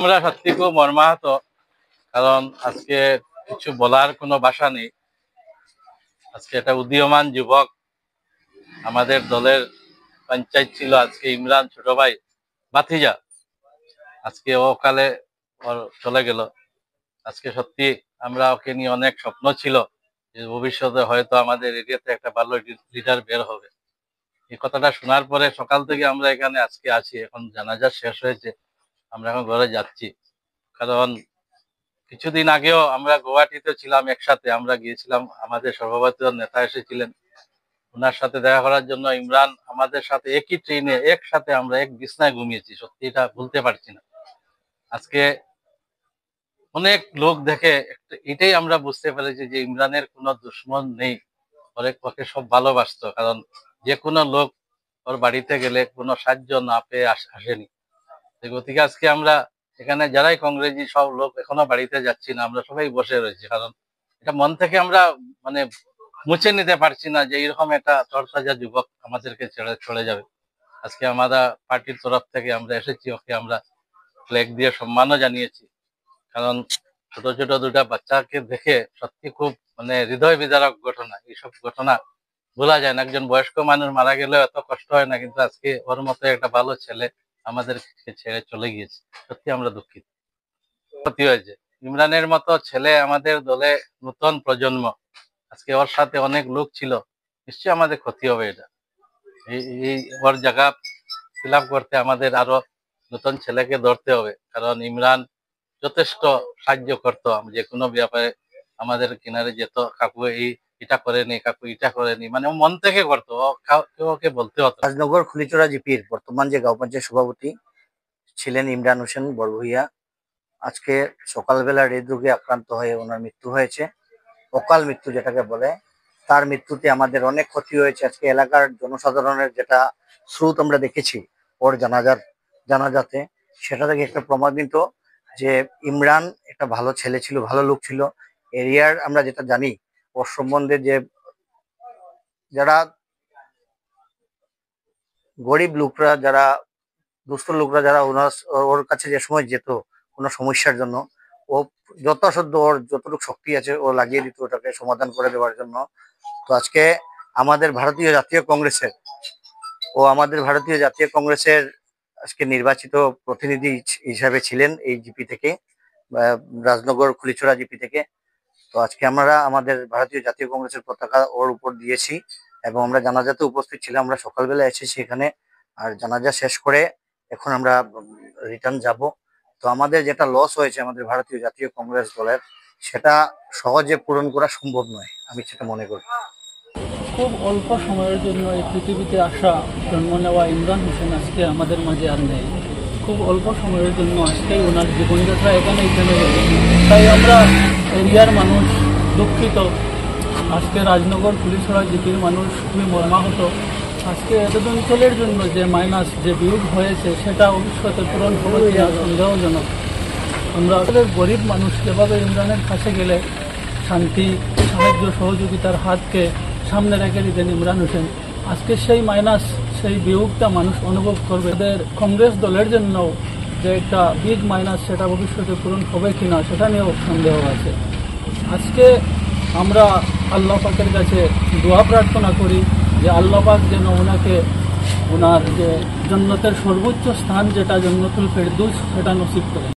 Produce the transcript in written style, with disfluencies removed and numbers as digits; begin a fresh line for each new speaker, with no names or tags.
আমরা সত্যি খুব মর্মাহত, কারণ আজকে কিছু বলার কোনো ভাষা নেই। আজকে একটা উদীয়মান যুবক, আমাদের দলের পঞ্চায়েত ছিল, আজকে ইমরান ছোট ভাই ভাতিজা, আজকে অকালে ওর চলে গেল। আজকে সত্যি আমরা ওকে নিয়ে অনেক স্বপ্ন ছিল যে ভবিষ্যতে হয়তো আমাদের এরিয়াতে একটা ভালো লিডার বের হবে। এই কথাটা শোনার পরে সকাল থেকে আমরা এখানে আজকে আছি। এখন জানাজা শেষ হয়েছে, আমরা এখন ঘরে যাচ্ছি। কারণ কিছুদিন আগেও আমরা গুয়াহাটিতে ছিলাম একসাথে, আমরা গিয়েছিলাম, আমাদের সর্বভারতীয় নেতা এসেছিলেন, ওনার সাথে দেখা করার জন্য। ইমরান আমাদের সাথে একই ট্রেনে একসাথে আমরা এক বিছনায় ঘুমিয়েছি, সত্যি এটা ভুলতে পারছি না। আজকে অনেক লোক দেখে এটাই আমরা বুঝতে পেরেছি যে ইমরানের কোনো দুশ্মন নেই, ওকে সব ভালোবাসতো। কারণ যে কোনো লোক ওর বাড়িতে গেলে কোনো সাহায্য না পেয়ে আসেনি। গতিকে আজকে আমরা এখানে যারাই কংগ্রেসী সব লোক এখনো বাড়িতে যাচ্ছি না, আমরা সবাই বসে রয়েছি। কারণ এটা মন থেকে আমরা মানে মুছে নিতে পারছি না যে এরকম একটা তরতাজা যুবক আমাদেরকে ছেড়ে চলে যাবে। আজকে আমরা পার্টির তরফ থেকে আমরা এসেছি, ওকে আমরা ফ্ল্যাগ দিয়ে সম্মানও জানিয়েছি। কারণ ছোট ছোট দুটা বাচ্চাকে দেখে সত্যি খুব মানে হৃদয় বিদারক ঘটনা। এইসব ঘটনা ভোলা যায় না। একজন বয়স্ক মানুষ মারা গেলেও এত কষ্ট হয় না, কিন্তু আজকে ওর মতো একটা ভালো ছেলে আমাদেরকে ছেড়ে চলে গিয়েছে। সত্যি আমরা দুঃখিত। ক্ষতি হয়েছে। ইমরানের মতো ছেলে আমাদের দলে নতুন প্রজন্ম, আজকে ওর সাথে অনেক লোক ছিল, নিশ্চয়ই আমাদের ক্ষতি হবে। এটা এই ওর জায়গা ফিল আপ করতে আমাদের আরো নতুন ছেলেকে ধরতে হবে। কারণ ইমরান যথেষ্ট সাহায্য করতো, যে কোনো ব্যাপারে আমাদের কিনারে যেত, কাকু এটা করেনি, কাকু এটা করেনি, মানে ও মন থেকে করতো, ওকে বলতে হতো।
রাজনগর খুলিচড়া জিপির বর্তমান যে গাঁও পঞ্চায়েত সভাপতি ছিলেন ইমরান হোসেন বড়ভূইয়া, আজকে সকালবেলা হৃদরোগে আক্রান্ত হয়ে ওনার মৃত্যু হয়েছে। অকাল মৃত্যু যেটাকে বলে, তার মৃত্যুতে আমাদের অনেক ক্ষতি হয়েছে। আজকে এলাকার জনসাধারণের যেটা স্রোত আমরা দেখেছি ওর জানাজাতে, সেটা থেকে একটা প্রমাণিত যে ইমরান একটা ভালো ছেলে ছিল, ভালো লোক ছিল। এরিয়ার আমরা যেটা জানি ওর সম্বন্ধে, যে যারা গরিব লোকরা, যারা দুস্থ লোকরা, যারা ওর কাছে যে সময় যেত কোনো সমস্যার জন্য, ও যথাসাধ্য ওর যতটুকু শক্তি আছে ও লাগিয়ে দিত ওটাকে সমাধান করে দেওয়ার জন্য। তো আজকে আমাদের ভারতীয় জাতীয় কংগ্রেসের আজকে নির্বাচিত প্রতিনিধি হিসাবে ছিলেন এই জিপি থেকে, রাজনগর খুলিচড়া জিপি থেকে। তো আজকে আমরা আমাদের ভারতীয় জাতীয় কংগ্রেসের পতাকা ওর উপর দিয়েছি এবং আমরা জানাজাতে উপস্থিত ছিলাম। আমরা সকালবেলা এসেছি এখানে, আর জানাজা শেষ করে এখন আমরা রিটার্ন যাব। তো আমাদের যেটা লস হয়েছে আমাদের ভারতীয় জাতীয় কংগ্রেস দলের, সেটা সহজে পূরণ করা সম্ভব নয়, আমি সেটা মনে করি।
খুব অল্প সময়ের জন্য এই পৃথিবীতে আসা, জন্ম নেওয়া ইমরান হোসেন আজকে আমাদের মাঝে আর নেই। খুব অল্প সময়ের জন্য আজকে ওনার জীবনযাত্রা এখানে থেমে গেল। তাই আমরা এরিয়ার মানুষ দুঃখিত। আজকে রাজনগর খুলিছড়া জিপির মানুষ খুবই মর্মাহত। আজকে এতদ অঞ্চলের জন্য যে মাইনাস, যে বিয়োগ হয়েছে, সেটা ভবিষ্যতে পূরণ হবে কিনা সন্দেহজনক। আমরা আমাদের গরিব মানুষ যেভাবে ইমরানের কাছে গেলে শান্তি, সাহায্য, সহযোগিতার হাতকে সামনে রেখে দিতেন ইমরান হোসেন, আজকে সেই মাইনাস, সেই বিয়োগটা মানুষ অনুভব করবে। এদের কংগ্রেস দলের জন্য যে একটা বিগ মাইনাস, সেটা ভবিষ্যতে পূরণ হবে কিনা সেটা নিয়েও সন্দেহ আছে। আজকে আমরা আল্লাহ পাকের কাছে দোয়া প্রার্থনা করি যে আল্লাহ পাক যেন ওনাকে ওনার যে জান্নাতের সর্বোচ্চ স্থান, যেটা জান্নাতুল ফেরদৌস, সেটা নসিব করেন।